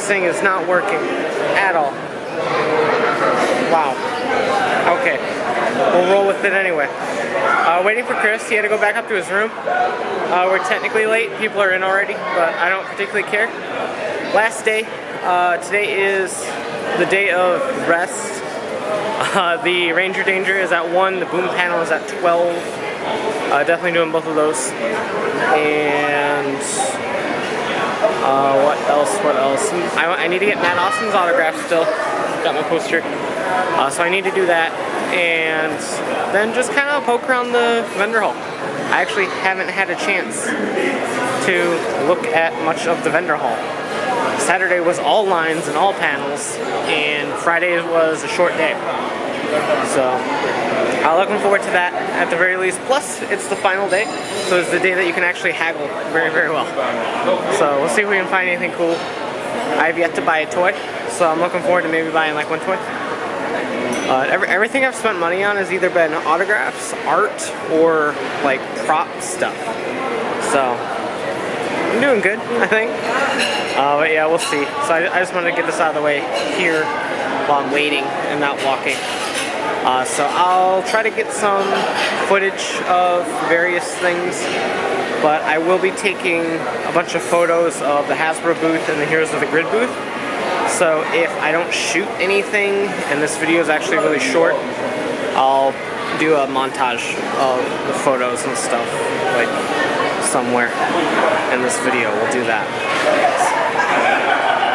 thing is not working at all. Wow. Okay. We'll roll with it anyway. Waiting for Chris. He had to go back up to his room. We're technically late. People are in already, but I don't particularly care. Last day. Today is the day of rest. The Ranger Danger is at 1. The boom panel is at 12. Definitely doing both of those. And what else? I need to get Matt Austin's autograph still. Got my poster. So I need to do that. And then just kind of poke around the vendor hall. I actually haven't had a chance to look at much of the vendor hall. Saturday was all lines and all panels, and Friday was a short day. So I'm looking forward to that at the very least. Plus, it's the final day, so it's the day that you can actually haggle very, very well. So we'll see if we can find anything cool. I've yet to buy a toy, so I'm looking forward to maybe buying like one toy. Everything I've spent money on has either been autographs, art, or like prop stuff. So I'm doing good, I think. But yeah, we'll see. So I just wanted to get this out of the way here while I'm waiting and not walking. So I'll try to get some footage of various things, but I will be taking a bunch of photos of the Hasbro booth and the Heroes of the Grid booth. So if I don't shoot anything and this video is actually really short, I'll do a montage of the photos and stuff, like somewhere in this video. We'll do that.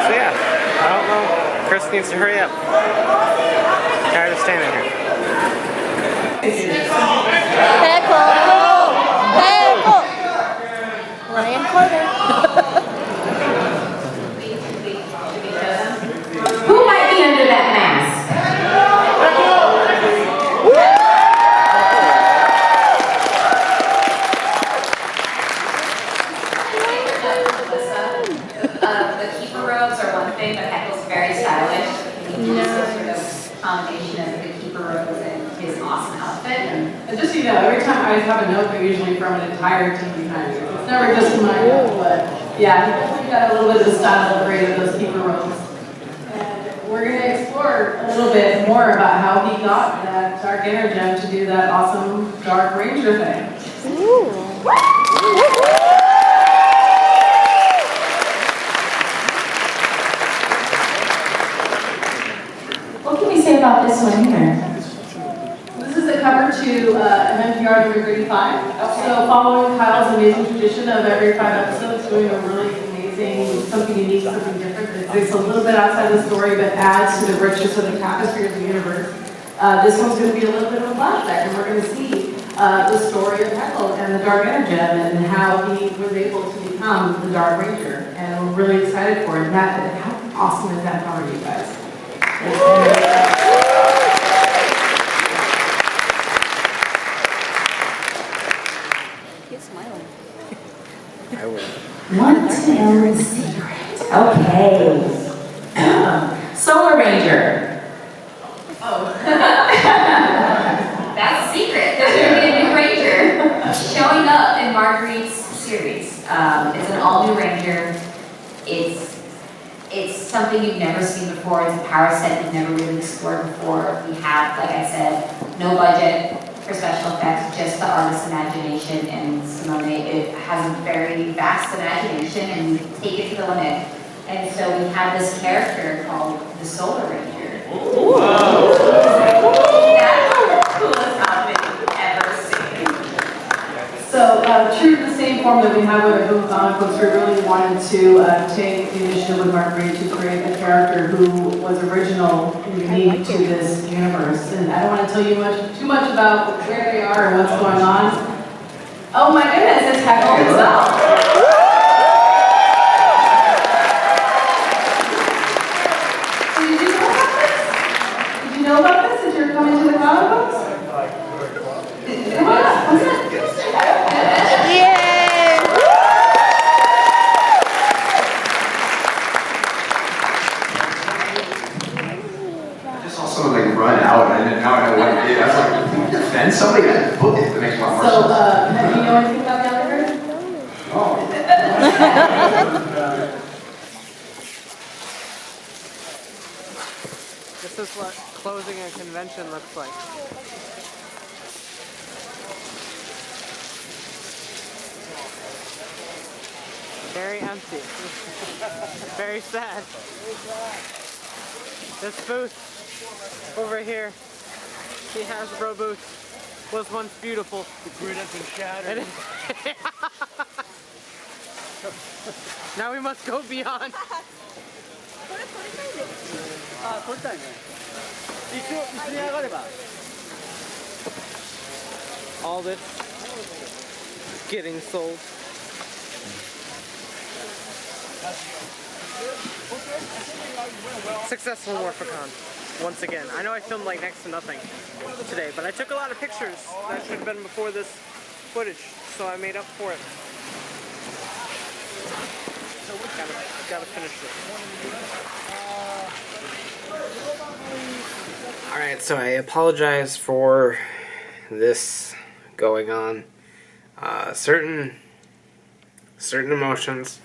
So yeah, I don't know. Chris needs to hurry up. Tired of standing here. Heckle! Ryan Carter. Who might be under that mask? The keeper robes are one thing, but Heckle's very stylish. Nice. Sort of combination of the keeper robes and his awesome outfit. And just so you know, every time I have a notebook, usually from an entire team behind me. It's never just my note, but yeah, he definitely got a little bit of the style of those keeper robes. And we're going to explore a little bit more about how he got that Dark Energem to do that awesome Dark Ranger thing. Ooh. What can we say about this one here? This is a cover to an NPR number 35. So following Kyle's amazing tradition of every 5 episodes doing a really amazing, something unique, something different that takes a little bit outside the story but adds to the richness of the tapestry of the universe. This one's going to be a little bit of a flashback, and we're going to see the story of Heckle and the Dark Energem and how he was able to become the Dark Ranger. And we're really excited for it. How awesome is that cover, you guys? He's smiling. I will. Want to know the secret? Okay. Solar Ranger. Oh. That's a secret. There's going to be a new Ranger showing up in Marguerite's series. It's an all-new Ranger. It's something you've never seen before. It's a power set you've never really explored before. We have, like I said, no budget for special effects, just the artist's imagination. And Simone, it has a very vast imagination, and we take it to the limit. And so we have this character called the Solar Ranger. Ooh. That's the coolest outfit you've ever seen. So, true to the same form that we have with our Boom comic books, we really wanted to take the initiative with Marguerite to create a character who was original and unique to this universe. And I don't want to tell you too much about where they are and what's going on. Oh my goodness, it's Heckle himself. So did you know about this? Did you know about this as you're coming to the comic books? Come on up, what's up? Yay! I just saw someone like run out, and now I know what it did. I was like, defend somebody? That book it makes a lot more sense. So, do you know anything about the other version? Oh. This is what closing a convention looks like. Very empty. Very sad. This booth over here, the Hasbro booth, was once beautiful. The grid has been shattered. Now we must go beyond. All this getting sold. Successful Morphicon, once again. I know I filmed like next to nothing today, but I took a lot of pictures that should have been before this footage, so I made up for it. Gotta finish this. Alright, so I apologize for this going on. Certain emotions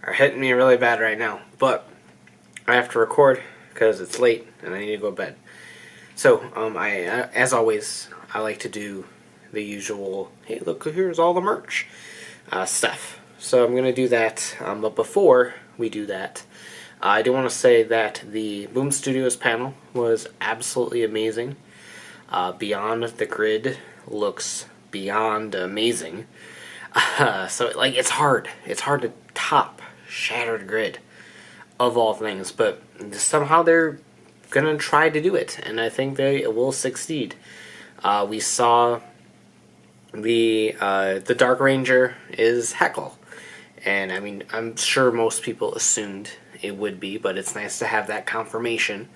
are hitting me really bad right now, but I have to record because it's late and I need to go to bed. So, as always, I like to do the usual, hey, look, here's all the merch stuff. So I'm going to do that, but before we do that, I do want to say that the Boom Studios panel was absolutely amazing. Beyond the Grid looks beyond amazing. So, like, it's hard to top Shattered Grid, of all things, but somehow they're gonna try to do it, and I think they will succeed. We saw the Dark Ranger is Heckle, and I mean, I'm sure most people assumed it would be, but it's nice to have that confirmation,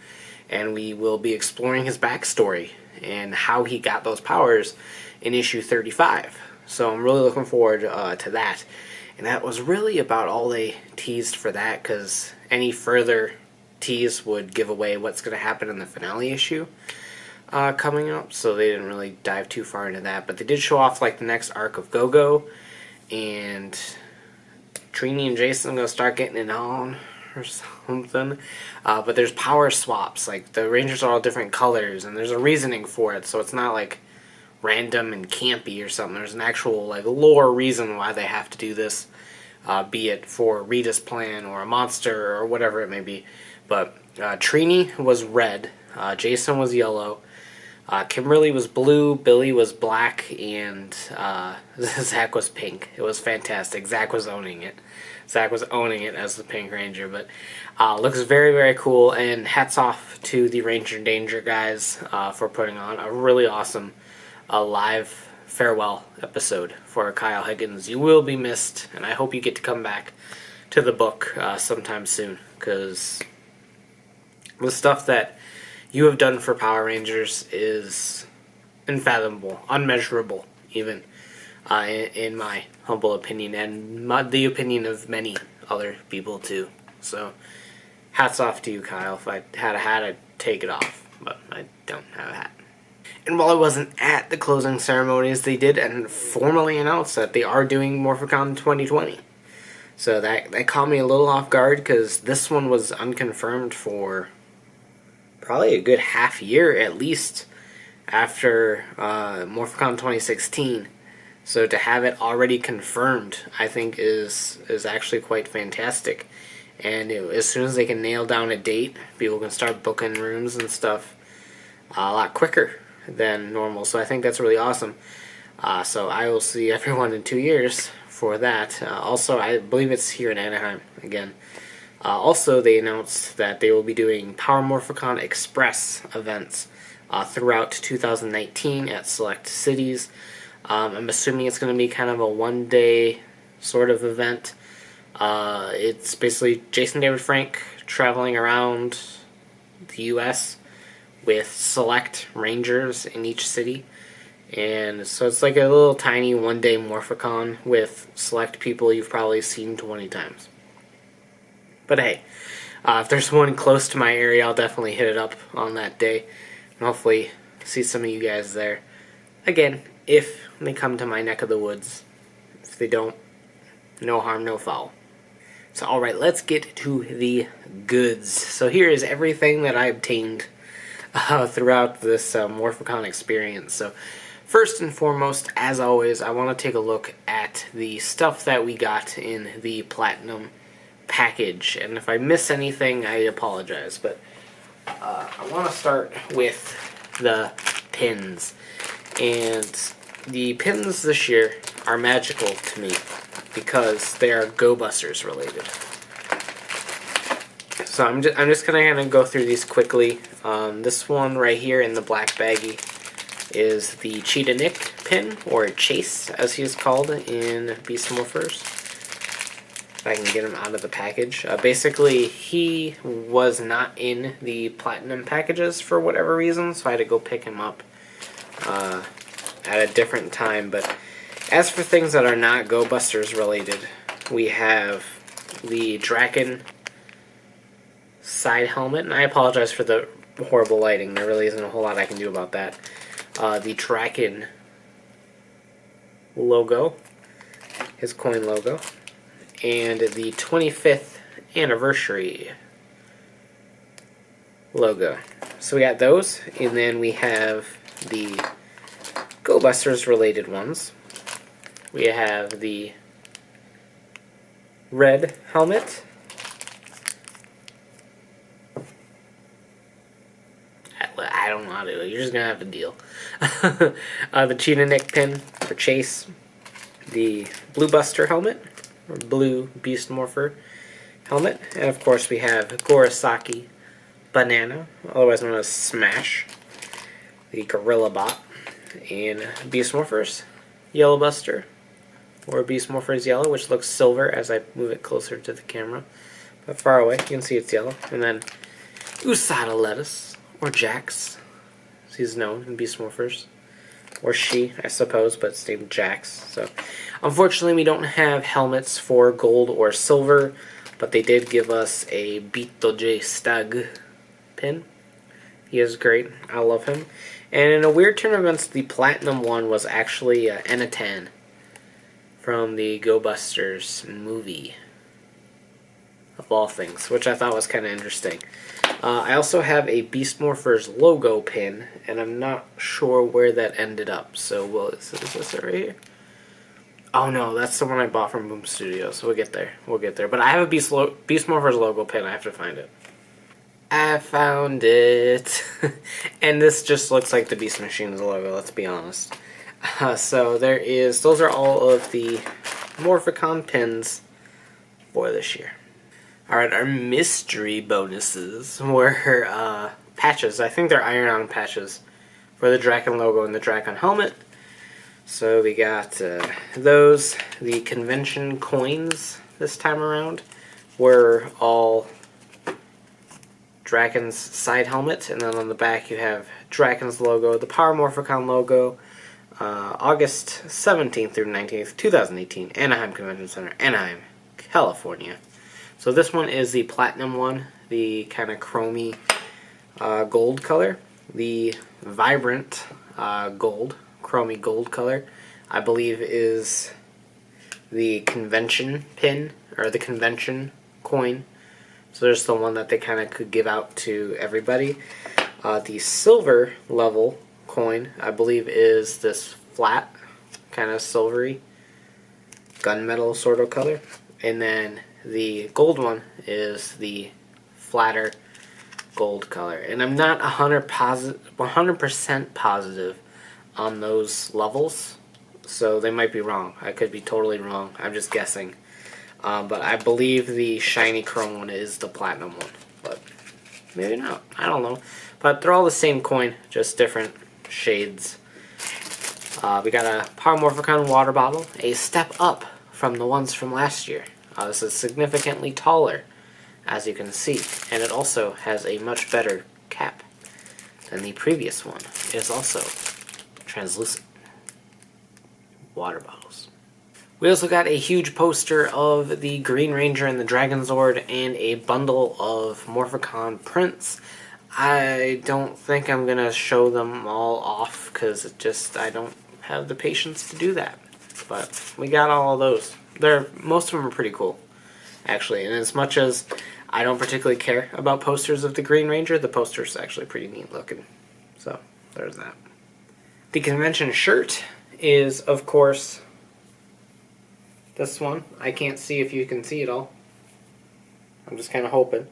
and we will be exploring his backstory and how he got those powers in issue 35. So I'm really looking forward to that. And that was really about all they teased for that, because any further tease would give away what's going to happen in the finale issue coming up, so they didn't really dive too far into that. But they did show off like the next arc of Go-Go, and Trini and Jason are going to start getting it on or something. But there's power swaps, like the Rangers are all different colors, and there's a reasoning for it, so it's not like random and campy or something. There's an actual like lore reason why they have to do this, be it for Rita's plan or a monster or whatever it may be. But Trini was red, Jason was yellow, Kimberly was blue, Billy was black, and Zach was pink. It was fantastic. Zach was owning it. Zach was owning it as the Pink Ranger, but looks very, very cool, and hats off to the Ranger Danger guys for putting on a really awesome live farewell episode for Kyle Higgins. You will be missed, and I hope you get to come back to the book sometime soon, because the stuff that you have done for Power Rangers is unfathomable, unmeasurable, even, in my humble opinion, and the opinion of many other people too. So, hats off to you, Kyle. If I had a hat, I'd take it off, but I don't have a hat. And while I wasn't at the closing ceremonies, they did and formally announced that they are doing Morphicon 2020. So that caught me a little off guard, because this one was unconfirmed for probably a good half year at least after Morphicon 2016. So to have it already confirmed, I think is actually quite fantastic. And as soon as they can nail down a date, people can start booking rooms and stuff a lot quicker than normal. So I think that's really awesome. So I will see everyone in 2 years for that. Also, I believe it's here in Anaheim again. Also, they announced that they will be doing Power Morphicon Express events throughout 2019 at select cities. I'm assuming it's going to be kind of a one-day sort of event. It's basically Jason David Frank traveling around the U.S. with select Rangers in each city. And so it's like a little tiny one-day Morphicon with select people you've probably seen 20 times. But hey, if there's one close to my area, I'll definitely hit it up on that day. And hopefully see some of you guys there. Again, if they come to my neck of the woods. If they don't, no harm, no foul. So alright, let's get to the goods. So here is everything that I obtained throughout this Morphicon experience. So first and foremost, as always, I want to take a look at the stuff that we got in the Platinum package. And if I miss anything, I apologize. But I want to start with the pins. And the pins this year are magical to me because they are Go Busters related. So I'm just gonna go through these quickly. This one right here in the black baggie is the Cheetah Nick pin, or Chase as he is called in Beast Morphers. If I can get him out of the package. Basically, he was not in the Platinum packages for whatever reason, so I had to go pick him up at a different time. But as for things that are not Go Busters related, we have the Draken side helmet, and I apologize for the horrible lighting. There really isn't a whole lot I can do about that. The Draken logo, his coin logo, and the 25th anniversary logo. So we got those, and then we have the Go Busters related ones. We have the red helmet. I don't know how to do it. You're just going to have to deal. The Cheetah Nick pin for Chase. The Blue Buster helmet, or Blue Beast Morpher helmet. And of course we have Gorosaki Banana, otherwise known as Smash. The Gorilla Bot. And Beast Morphers Yellow Buster, or Beast Morphers Yellow, which looks silver as I move it closer to the camera. But far away, you can see it's yellow. And then Usada Lettuce, or Jax, as he's known in Beast Morphers. Or she, I suppose, but it's named Jax. So, unfortunately, we don't have helmets for gold or silver, but they did give us a Bito J Stag pin. He is great. I love him. And in a weird turn of events, the Platinum one was actually Enatan from the Go Busters movie, of all things, which I thought was kind of interesting. I also have a Beast Morphers logo pin, and I'm not sure where that ended up. So, is this it right here? Oh no, that's the one I bought from Boom Studios. We'll get there. We'll get there. But I have a Beast Morphers logo pin. I have to find it. I found it. And this just looks like the Beast Machine's logo, let's be honest. So those are all of the Morphicon pins for this year. Alright, our mystery bonuses were patches. I think they're iron-on patches for the Draken logo and the Draken helmet. So we got those. The convention coins this time around were all Draken's side helmet, and then on the back you have Draken's logo, the Power Morphicon logo, August 17th through 19th, 2018, Anaheim Convention Center, Anaheim, California. So this one is the Platinum one, the kind of chromy gold color. The vibrant gold, chromy gold color, I believe is the convention pin, or the convention coin. So there's the one that they kind of could give out to everybody. The silver level coin, I believe, is this flat, kind of silvery, gunmetal sort of color. And then the gold one is the flatter gold color. And I'm not 100% positive on those levels, so they might be wrong. I could be totally wrong. I'm just guessing. But I believe the shiny chrome one is the platinum one. But maybe not. I don't know. But they're all the same coin, just different shades. We got a Power Morphicon water bottle, a step up from the ones from last year. This is significantly taller, as you can see. And it also has a much better cap than the previous one. It is also translucent. Water bottles. We also got a huge poster of the Green Ranger and the Dragon Zord and a bundle of Morphicon prints. I don't think I'm going to show them all off because I don't have the patience to do that. But we got all of those. Most of them are pretty cool. actually. And as much as I don't particularly care about posters of the Green Ranger, the poster's actually pretty neat looking. So, there's that. The convention shirt is, of course, this one. I can't see if you can see it all. I'm just kind of hoping.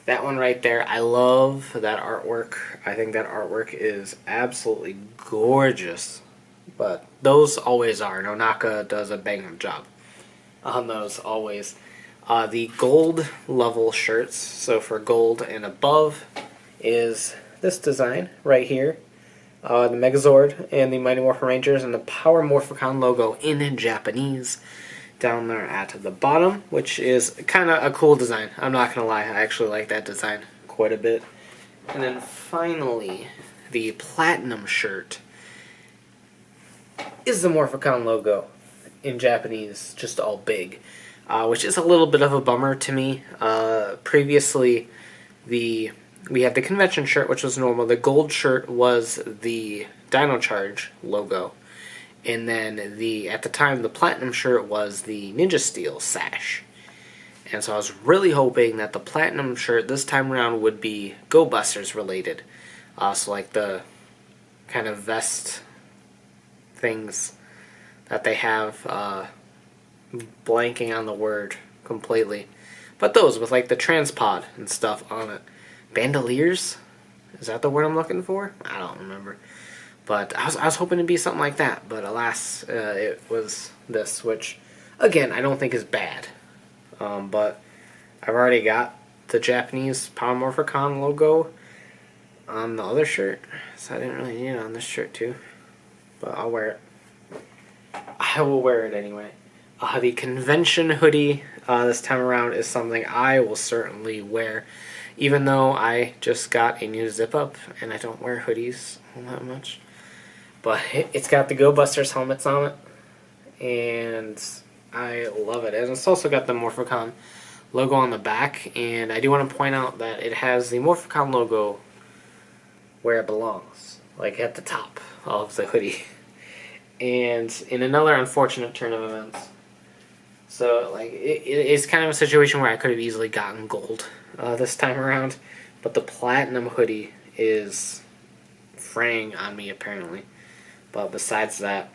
That one right there, I love that artwork. I think that artwork is absolutely gorgeous. But those always are. Nonaka does a bang-up job on those, always. The gold level shirts, so for gold and above, is this design right here. The Megazord and the Mighty Morphin Rangers and the Power Morphicon logo in Japanese down there at the bottom, which is kind of a cool design. I'm not going to lie, I actually like that design quite a bit. And then finally, the Platinum shirt is the Morphicon logo in Japanese, just all big, which is a little bit of a bummer to me. Previously, we had the convention shirt, which was normal. The gold shirt was the Dino Charge logo. And then at the time, the platinum shirt was the Ninja Steel sash. And so I was really hoping that the platinum shirt this time around would be Go Busters related. So like the kind of vest things that they have, blanking on the word completely. But those with like the transpod and stuff on it. Bandoliers? Is that the word I'm looking for? I don't remember. But I was hoping to be something like that. But alas, it was this, which, again, I don't think is bad. But I've already got the Japanese Power Morphicon logo on the other shirt. So I didn't really need it on this shirt too. But I'll wear it. I will wear it anyway. The convention hoodie this time around is something I will certainly wear. Even though I just got a new zip-up, and I don't wear hoodies all that much. But it's got the Go Busters helmets on it, and I love it. And it's also got the Morphicon logo on the back, and I do want to point out that it has the Morphicon logo where it belongs, like at the top of the hoodie. And in another unfortunate turn of events, so like it's kind of a situation where I could have easily gotten gold this time around, but the platinum hoodie is fraying on me apparently. But besides that,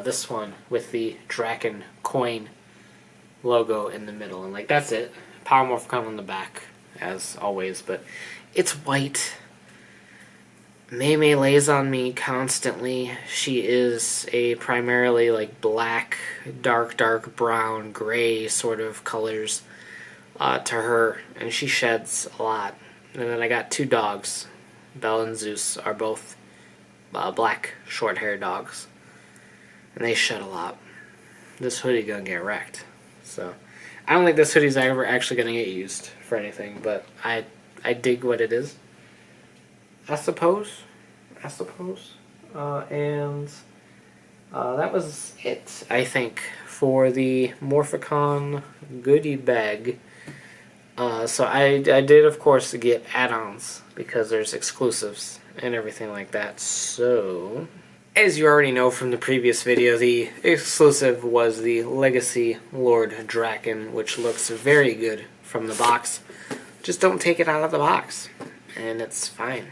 this one with the Draken coin logo in the middle, and like that's it. Power Morphicon on the back as always, but it's white. May lays on me constantly. She is a primarily like black, dark brown, gray sort of colors to her, and she sheds a lot. And then I got two dogs. Belle and Zeus are both black, short-haired dogs, and they shed a lot. This hoodie gonna get wrecked. So I don't think this hoodie's ever actually gonna get used for anything, but I dig what it is. I suppose. And that was it, I think, for the Morphicon goodie bag. So I did, of course, get add-ons, because there's exclusives and everything like that. So, as you already know from the previous video, the exclusive was the Legacy Lord Draken, which looks very good from the box. Just don't take it out of the box, and it's fine.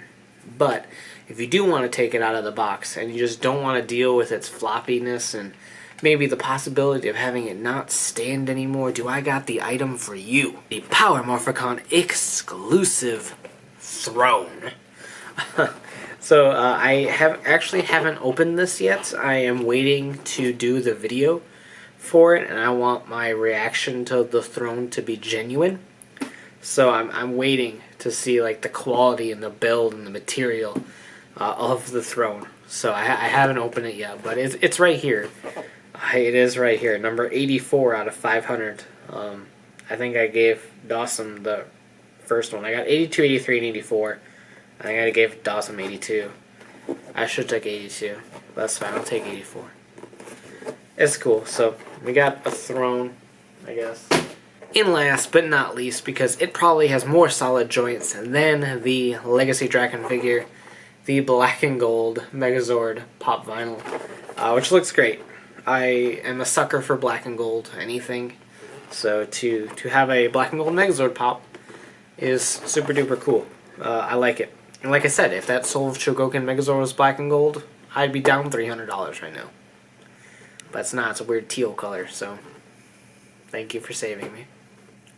But if you do want to take it out of the box and you just don't want to deal with its floppiness and maybe the possibility of having it not stand anymore, I got the item for you. The Power Morphicon exclusive throne. So I haven't opened this yet. I am waiting to do the video for it, and I want my reaction to the throne to be genuine. So I'm waiting to see like the quality and the build and the material of the throne. So I haven't opened it yet, but it's right here. It is right here, number 84 out of 500. I think I gave Dawson the first one. I got 82, 83, and 84. I think I gave Dawson 82. I should take 82. That's fine, I'll take 84. It's cool. So we got a throne, I guess. In last but not least, because it probably has more solid joints than the Legacy Draken figure, the black and gold Megazord pop vinyl, which looks great. I am a sucker for black and gold anything, So to have a black and gold Megazord pop is super duper cool. I like it. And like I said, if that Soul of Chogokin Megazord was black and gold, I'd be down $300 right now. But it's not. It's a weird teal color, so thank you for saving me.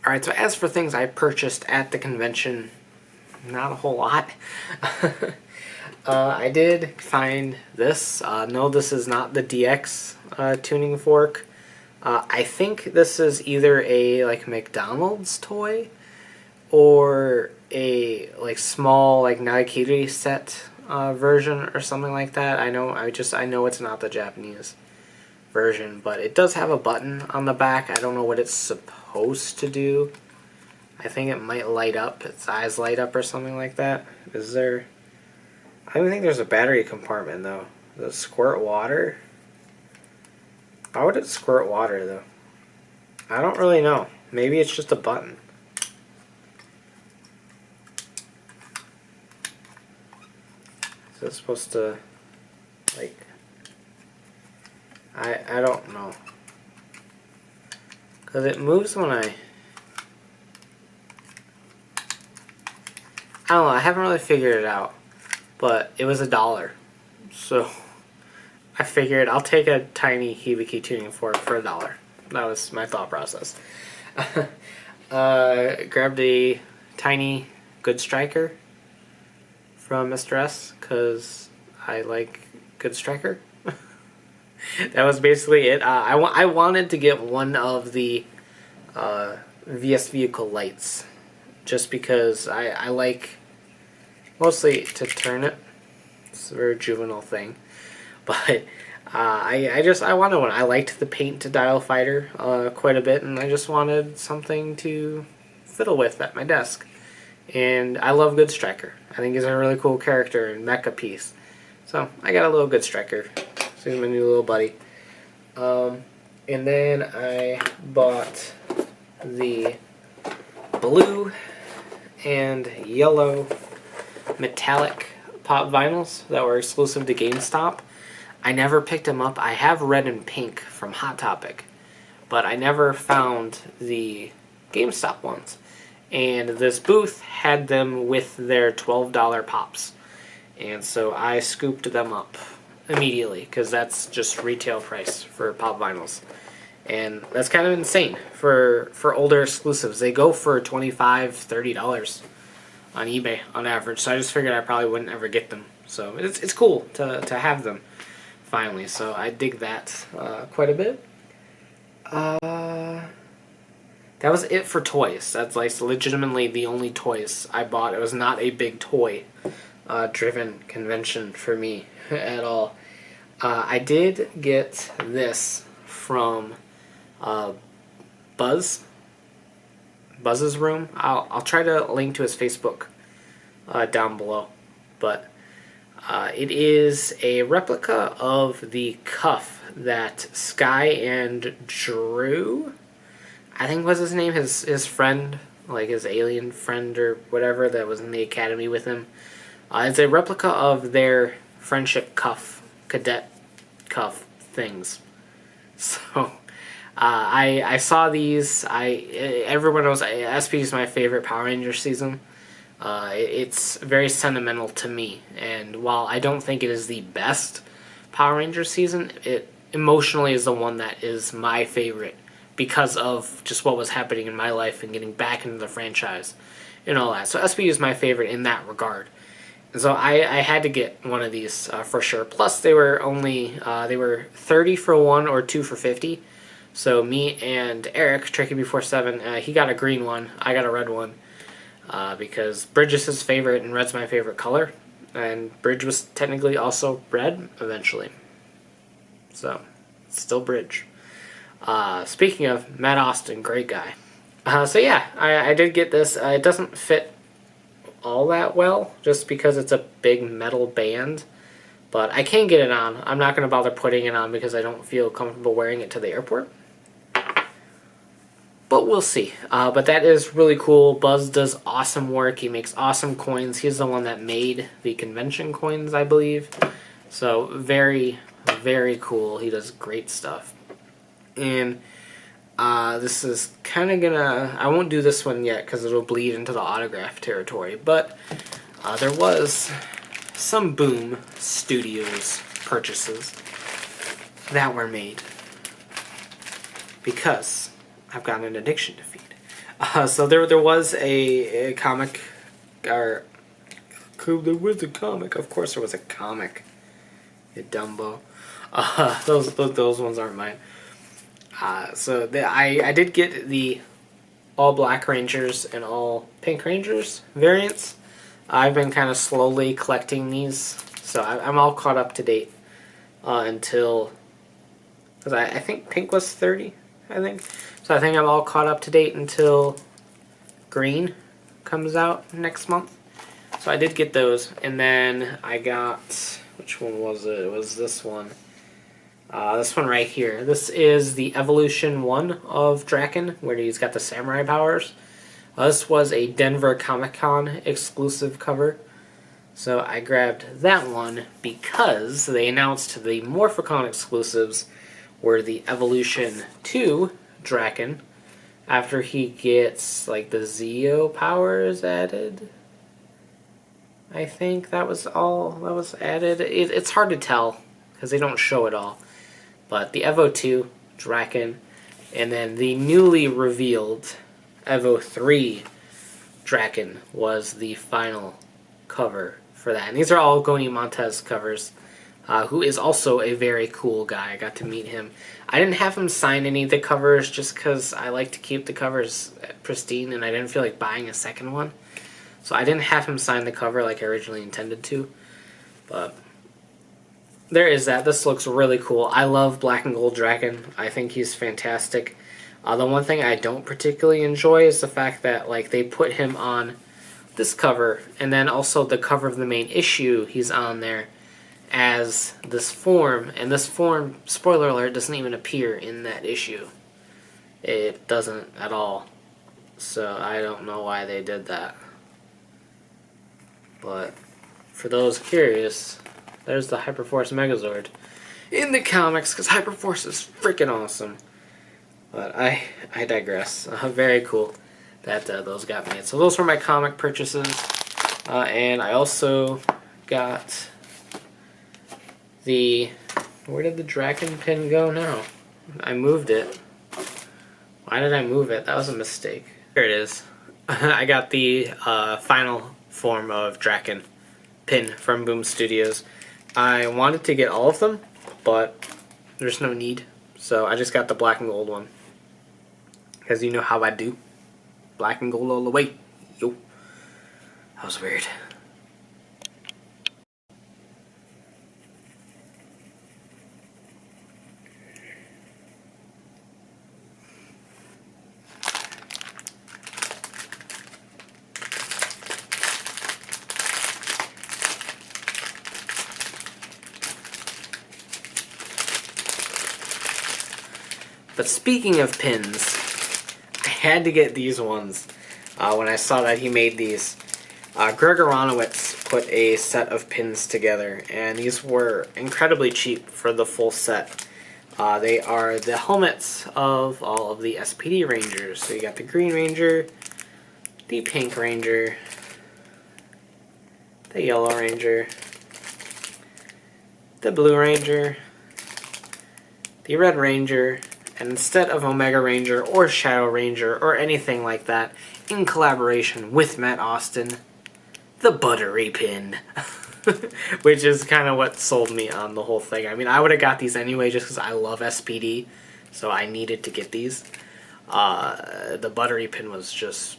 Alright, so as for things I purchased at the convention, not a whole lot. I did find this. No, this is not the DX tuning fork. I think this is either a like McDonald's toy or a like small like Naikiri set version or something like that. I know it's not the Japanese version, but it does have a button on the back. I don't know what it's supposed to do. I think it might light up. Its eyes light up or something like that. Is there? I don't think there's a battery compartment though. Does it squirt water? How would it squirt water though? I don't really know. Maybe it's just a button. Is it supposed to, like, I don't know. Because it moves when I don't know, I haven't really figured it out. But it was $1. So I figured I'll take a tiny Hibiki tuning fork for $1. That was my thought process. Grabbed a tiny Good Striker from Mr. S because I like Good Striker. That was basically it. I wanted to get one of the VS Vehicle lights just because I like mostly to turn it. It's a very juvenile thing. But I wanted one. I liked the paint to dial fighter quite a bit, and I just wanted something to fiddle with at my desk. And I love Good Striker. I think he's a really cool character and mecha piece. So I got a little Good Striker. So he's my new little buddy. And then I bought the blue and yellow metallic pop vinyls that were exclusive to GameStop. I never picked them up. I have red and pink from Hot Topic, but I never found the GameStop ones. And this booth had them with their $12 pops. And so I scooped them up immediately because that's just retail price for pop vinyls. And that's kind of insane for older exclusives. They go for $25, $30 on eBay on average. So I just figured I probably wouldn't ever get them. So it's cool to have them finally. So I dig that quite a bit. That was it for toys. That's like legitimately the only toys I bought. It was not a big toy driven convention for me at all. I did get this from Buzz's room. I'll try to link to his Facebook down below. But it is a replica of the cuff that Sky and Drew, I think was his name, his friend, like his alien friend or whatever that was in the academy with him. It's a replica of their friendship cuff, cadet cuff things. So I saw these. Everyone knows SP is my favorite Power Rangers season. It's very sentimental to me, and while I don't think it is the best Power Rangers season, it emotionally is the one that is my favorite because of just what was happening in my life and getting back into the franchise and all that. So SP is my favorite in that regard. And so I had to get one of these for sure. Plus they were only they were 30 for one or 2 for 50. So me and Eric, Tricky Before 7, he got a green one, I got a red one. Because Bridge is his favorite and red's my favorite color. And Bridge was technically also red eventually. So, still Bridge. Speaking of, Matt Austin, great guy. So yeah, I did get this. It doesn't fit all that well, just because it's a big metal band. But I can get it on. I'm not going to bother putting it on because I don't feel comfortable wearing it to the airport. But we'll see. But that is really cool. Buzz does awesome work. He makes awesome coins. He's the one that made the convention coins, I believe. So very, very cool. He does great stuff. And This is kind of gonna... I won't do this one yet because it'll bleed into the autograph territory, but there was some Boom Studios purchases that were made because I've got an addiction to feed. So there was a comic, or there was a comic. Of course, there was a comic. You Dumbo. Those ones aren't mine. So I did get the all black Rangers and all pink Rangers variants. I've been kind of slowly collecting these, so I'm all caught up to date until, because I think pink was 30, I think. So I think I'm all caught up to date until green comes out next month. So I did get those, and then I got, which one was it? It was this one. This one right here. This is the Evolution 1 of Draken, where he's got the samurai powers. This was a Denver Comic-Con exclusive cover. So I grabbed that one because they announced the Morphicon exclusives were the Evolution 2 Draken, after he gets like the Zeo powers added. I think that was all that was added. It's hard to tell because they don't show it all. But the Evo 2 Draken, and then the newly revealed Evo 3 Draken was the final cover for that. And these are all Goni Montez covers, who is also a very cool guy. I got to meet him. I didn't have him sign any of the covers just because I like to keep the covers pristine, and I didn't feel like buying a second one. So I didn't have him sign the cover like I originally intended to. But there is that. This looks really cool. I love Black and Gold Draken. I think he's fantastic. The one thing I don't particularly enjoy is the fact that like they put him on this cover, and then also the cover of the main issue, he's on there as this form, and this form, spoiler alert, doesn't even appear in that issue. It doesn't at all. So I don't know why they did that. But for those curious, there's the Hyperforce Megazord in the comics, because Hyperforce is freaking awesome. But I digress. Very cool that those got made. So those were my comic purchases. And I also got the... Where did the Draken pin go now? I moved it. Why did I move it? That was a mistake. Here it is. I got the final form of Draken pin from Boom Studios. I wanted to get all of them, but there's no need. So I just got the black and gold one. Because you know how I do. Black and gold all the way. Yo. That was weird. But speaking of pins, I had to get these ones when I saw that he made these. Greg Aronowitz put a set of pins together, and these were incredibly cheap for the full set. They are the helmets of all of the SPD Rangers. So you got the Green Ranger, the Pink Ranger, the Yellow Ranger, the Blue Ranger, the Red Ranger, and instead of Omega Ranger or Shadow Ranger or anything like that, in collaboration with Matt Austin, the Buttery Pin. Which is kind of what sold me on the whole thing. I mean, I would have got these anyway just because I love SPD, so I needed to get these. The Buttery Pin was just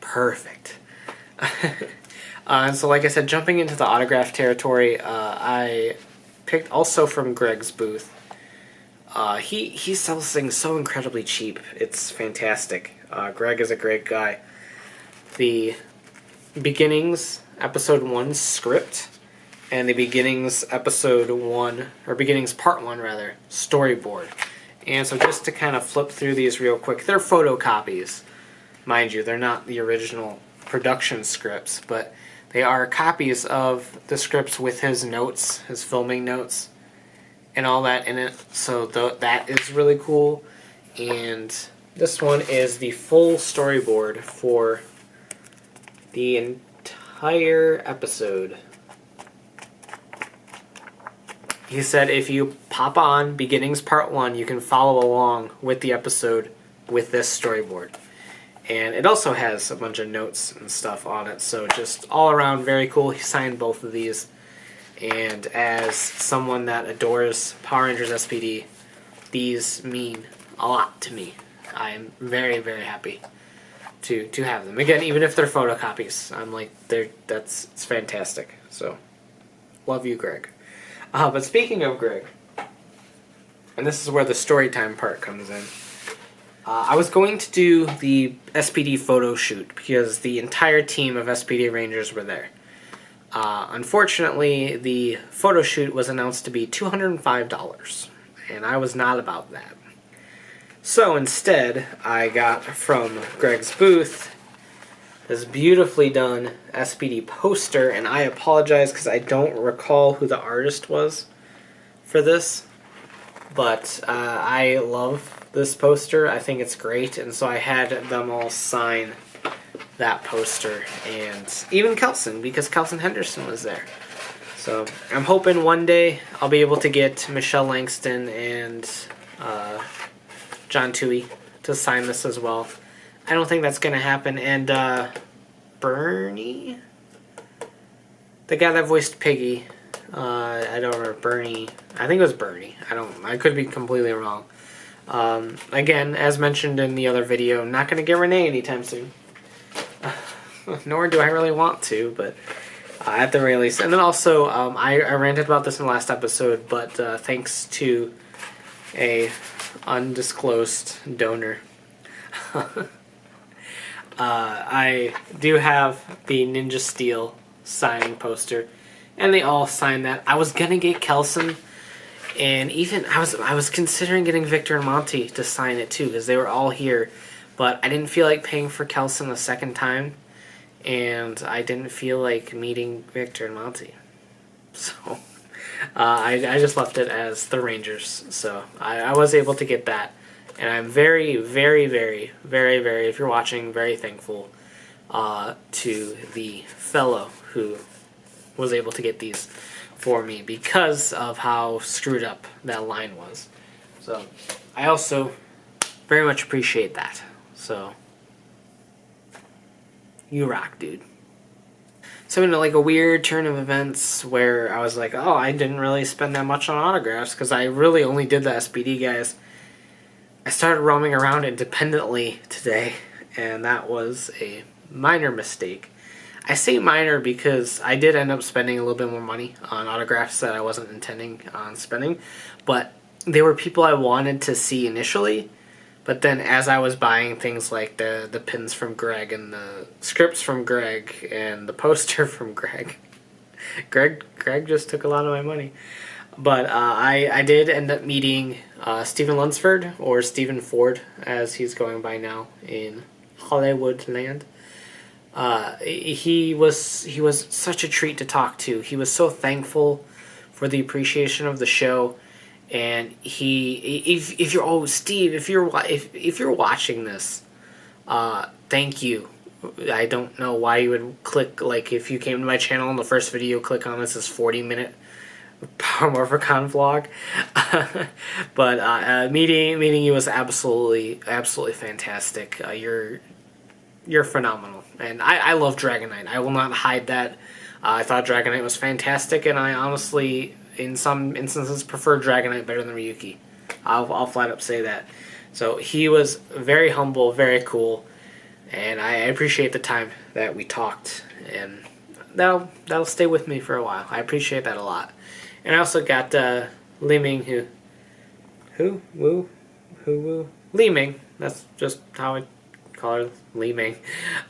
perfect. And so like I said, jumping into the autograph territory, I picked also from Greg's booth. He sells things so incredibly cheap. It's fantastic. Greg is a great guy. The Beginnings Episode 1 script and the Beginnings Episode 1, or Beginnings Part 1 rather, storyboard. And so just to kind of flip through these real quick, they're photocopies. Mind you, they're not the original production scripts, but they are copies of the scripts with his notes, his filming notes, and all that in it. So that is really cool. And this one is the full storyboard for the entire episode. He said if you pop on Beginnings Part 1, you can follow along with the episode with this storyboard. And it also has a bunch of notes and stuff on it, so just all around very cool. He signed both of these. And as someone that adores Power Rangers SPD, these mean a lot to me. I'm very, very happy to have them. Again, even if they're photocopies, I'm like, it's fantastic. So, love you, Greg. But speaking of Greg, and this is where the story time part comes in, I was going to do the SPD photo shoot because the entire team of SPD Rangers were there. Unfortunately, the photo shoot was announced to be $205, and I was not about that. So instead, I got from Greg's booth this beautifully done SPD poster, and I apologize because I don't recall who the artist was for this, but I love this poster. I think it's great, and so I had them all sign that poster, and even Kelson, because Kelson Henderson was there. So I'm hoping one day I'll be able to get Michelle Langston and John Toohey to sign this as well. I don't think that's going to happen. And Bernie? The guy that voiced Piggy. I don't remember. Bernie. I think it was Bernie. I could be completely wrong. Again, as mentioned in the other video, I'm not going to get Renee anytime soon. Nor do I really want to, but at the very least. And then also, I ranted about this in the last episode, but thanks to a undisclosed donor, I do have the Ninja Steel signing poster, and they all signed that. I was gonna get Kelson, and even I was considering getting Victor and Monty to sign it too, because they were all here, but I didn't feel like paying for Kelson a second time, and I didn't feel like meeting Victor and Monty, so I just left it as the Rangers. So I was able to get that, and I'm very, very, very, very, very, if you're watching, very thankful to the fellow who was able to get these for me because of how screwed up that line was. So I also very much appreciate that. So you rock, dude. So in like a weird turn of events where I was like, oh, I didn't really spend that much on autographs because I really only did the SPD guys. I started roaming around independently today, and that was a minor mistake. I say minor because I did end up spending a little bit more money on autographs that I wasn't intending on spending, but they were people I wanted to see initially. But then as I was buying things like the pins from Greg and the scripts from Greg and the poster from Greg, Greg just took a lot of my money. But I did end up meeting Stephen Lunsford, or Stephen Ford as he's going by now in Hollywood land. He was such a treat to talk to. He was so thankful for the appreciation of the show. And if you're Steve, if you're watching this, thank you. I don't know why you would click, like, if you came to my channel in the first video, click on this 40-minute Power Morphicon vlog. But meeting you was absolutely fantastic. You're phenomenal, and I love Dragonite. I will not hide that. I thought Dragonite was fantastic, and I honestly, in some instances, prefer Dragonite better than Ryuki. I'll flat up say that. So he was very humble, very cool, and I appreciate the time that we talked, and that'll stay with me for a while. I appreciate that a lot. And I also got Li Ming, Li Ming. That's just how I call her, Li Ming.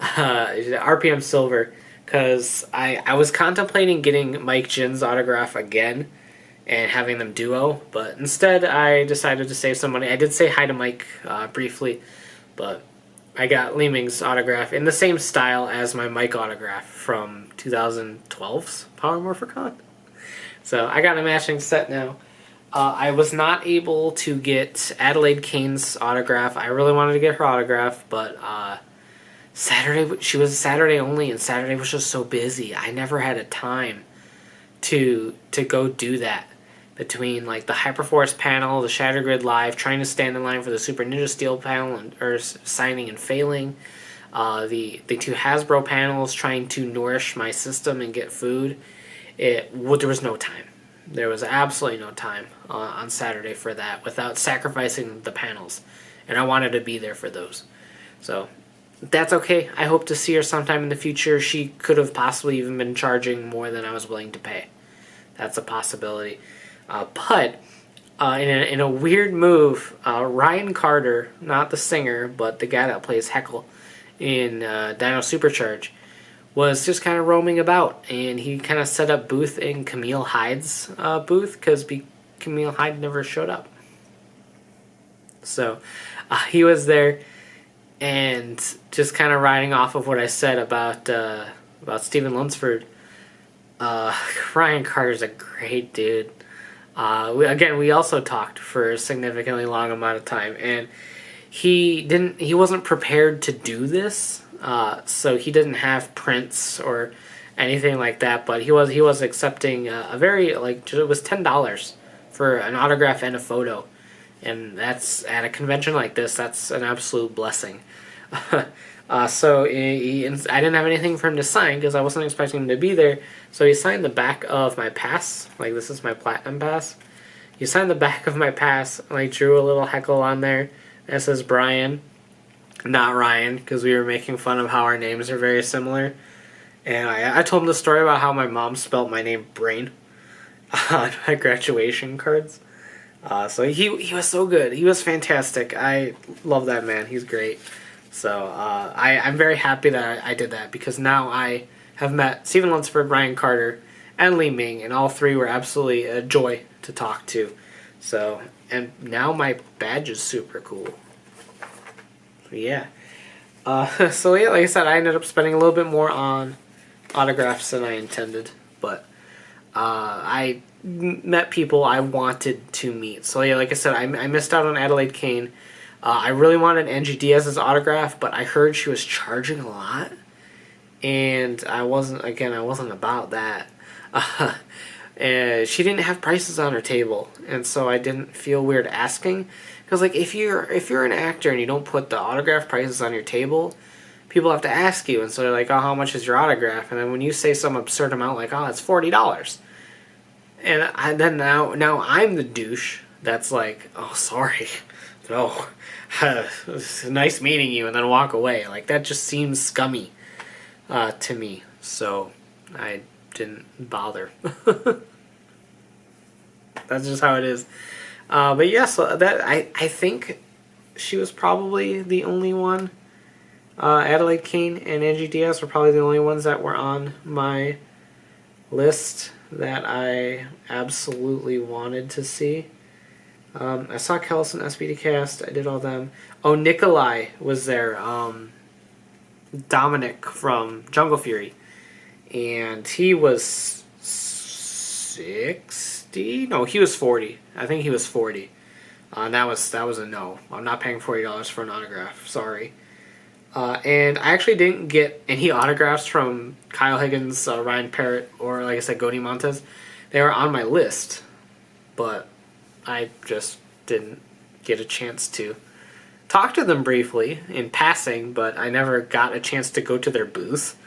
RPM Silver, because I was contemplating getting Mike Jin's autograph again and having them duo, but instead I decided to save some money. I did say hi to Mike briefly, but I got Li Ming's autograph in the same style as my Mike autograph from 2012's Power Morphicon. So I got a matching set now. I was not able to get Adelaide Kane's autograph. I really wanted to get her autograph, but she was Saturday only, and Saturday was just so busy. I never had a time to go do that. Between like the Hyperforce panel, the Shatter Grid Live, trying to stand in line for the Super Ninja Steel panel, or signing and failing, the 2 Hasbro panels, trying to nourish my system and get food, there was no time. There was absolutely no time on Saturday for that without sacrificing the panels, and I wanted to be there for those. So that's okay. I hope to see her sometime in the future. She could have possibly even been charging more than I was willing to pay. That's a possibility. But in a weird move, Ryan Carter, not the singer, but the guy that plays Heckle in Dino Supercharge, was just kind of roaming about, and he kind of set up booth in Camille Hyde's booth because Camille Hyde never showed up. So he was there, and just kind of riding off of what I said about Steven Lunsford. Ryan Carter's a great dude. We also talked for a significantly long amount of time, and he wasn't prepared to do this, so he didn't have prints or anything like that, but he was accepting a very, it was $10 for an autograph and a photo, and that's, at a convention like this, that's an absolute blessing. So I didn't have anything for him to sign because I wasn't expecting him to be there. So he signed the back of my pass. Like, this is my platinum pass. He signed the back of my pass, and I drew a little Heckle on there that says Brian, not Ryan, because we were making fun of how our names are very similar. And I told him the story about how my mom spelled my name Brain on my graduation cards. So he was so good. He was fantastic. I love that man. He's great. So I'm very happy that I did that, because now I have met Steven Lunsford, Ryan Carter, and Li Ming, and all three were absolutely a joy to talk to. So, and now my badge is super cool. Yeah. So yeah, like I said, I ended up spending a little bit more on autographs than I intended, but I met people I wanted to meet. So yeah, like I said, I missed out on Adelaide Kane. I really wanted Angie Diaz's autograph, but I heard she was charging a lot, and I wasn't about that. And she didn't have prices on her table, and so I didn't feel weird asking. Because like if you're an actor and you don't put the autograph prices on your table, people have to ask you, and so they're like, oh, how much is your autograph? And then when you say some absurd amount like, oh, it's $40, and then now I'm the douche that's like, oh, sorry, no, it's nice meeting you, and then walk away. Like, that just seems scummy to me, so I didn't bother. That's just how it is. But yeah, so that I think she was probably the only one. Adelaide Kane and Angie Diaz were probably the only ones that were on my list that I absolutely wanted to see. I saw Kellis and SBD Cast. I did all them. Oh, Nikolai was there. Dominic from Jungle Fury. And he was 60? No, he was 40. I think he was 40. That was a no. I'm not paying $40 for an autograph. Sorry. And I actually didn't get any autographs from Kyle Higgins, Ryan Parrott, or like I said, Gody Montez. They were on my list, but I just didn't get a chance to talk to them briefly in passing, but I never got a chance to go to their booth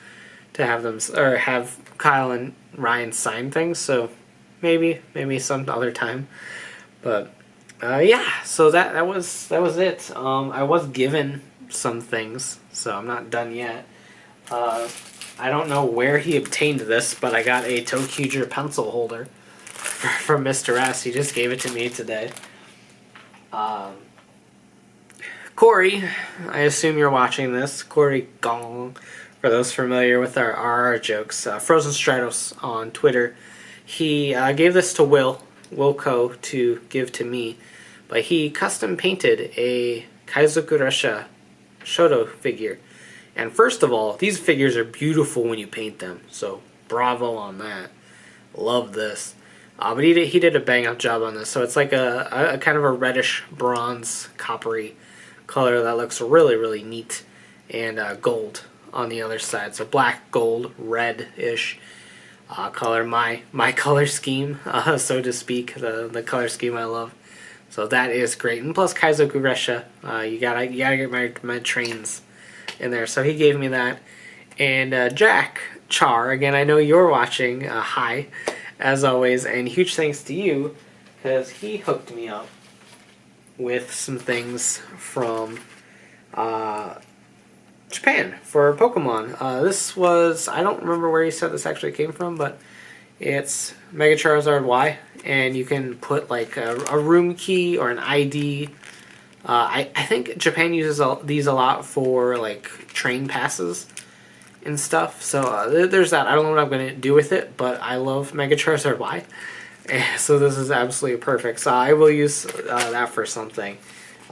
to have them, or have Kyle and Ryan sign things, so maybe some other time. But yeah, so that was it. I was given some things, so I'm not done yet. I don't know where he obtained this, but I got a ToQger pencil holder from Mr. S. He just gave it to me today. Corey, I assume you're watching this. Corey Gong, for those familiar with our RR jokes. Frozen Stratos on Twitter. He gave this to Wilco, to give to me. But he custom painted a Kaizokuresha Shoto figure. And first of all, these figures are beautiful when you paint them. So bravo on that. Love this. But he did a bang up job on this. So it's like a kind of a reddish bronze coppery color that looks really, really neat. And gold on the other side. So black, gold, red-ish color. My color scheme, so to speak. The color scheme I love. So that is great. And plus Kaizo Guresha, you gotta get my trains in there. So he gave me that. And Jack Char, again, I know you're watching. Hi, as always, and huge thanks to you because he hooked me up with some things from Japan for Pokemon. This was, I don't remember where he said this actually came from, but it's Mega Charizard Y, and you can put like a room key or an ID. I think Japan uses these a lot for like train passes and stuff. So there's that. I don't know what I'm going to do with it, but I love Mega Charizard Y. So this is absolutely perfect. So I will use that for something.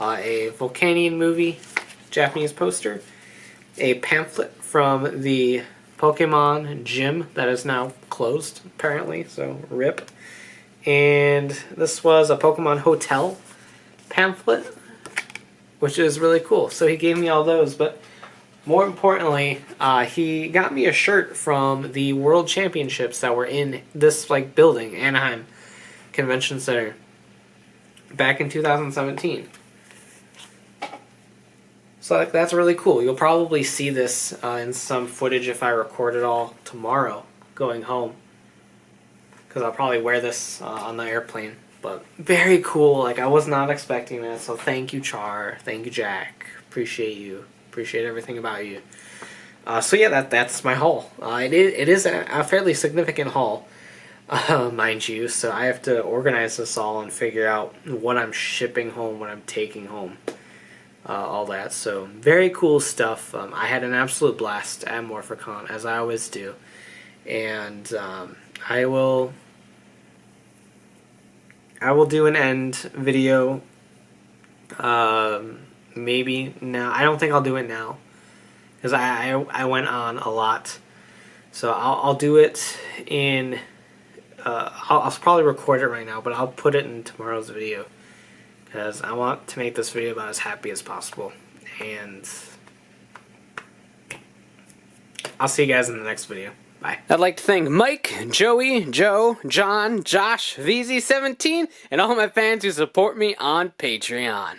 A Volcanion movie, Japanese poster. A pamphlet from the Pokemon gym that is now closed, apparently, so RIP. And this was a Pokemon Hotel pamphlet, which is really cool. So he gave me all those, but more importantly, he got me a shirt from the World Championships that were in this like building, Anaheim Convention Center, back in 2017. So like, that's really cool. You'll probably see this in some footage if I record it all tomorrow going home, because I'll probably wear this on the airplane. But very cool. Like, I was not expecting that. So thank you, Char. Thank you, Jack. Appreciate you. Appreciate everything about you. So yeah, that's my haul. It is a fairly significant haul, mind you. So I have to organize this all and figure out what I'm shipping home, what I'm taking home. All that. So very cool stuff. I had an absolute blast at Morphicon, as I always do. And I will do an end video maybe now. I don't think I'll do it now because I went on a lot. So I'll do it in I'll probably record it right now, but I'll put it in tomorrow's video because I want to make this video about as happy as possible. And I'll see you guys in the next video. Bye. I'd like to thank Mike, Joey, Joe, John, Josh, VZ17, and all my fans who support me on Patreon.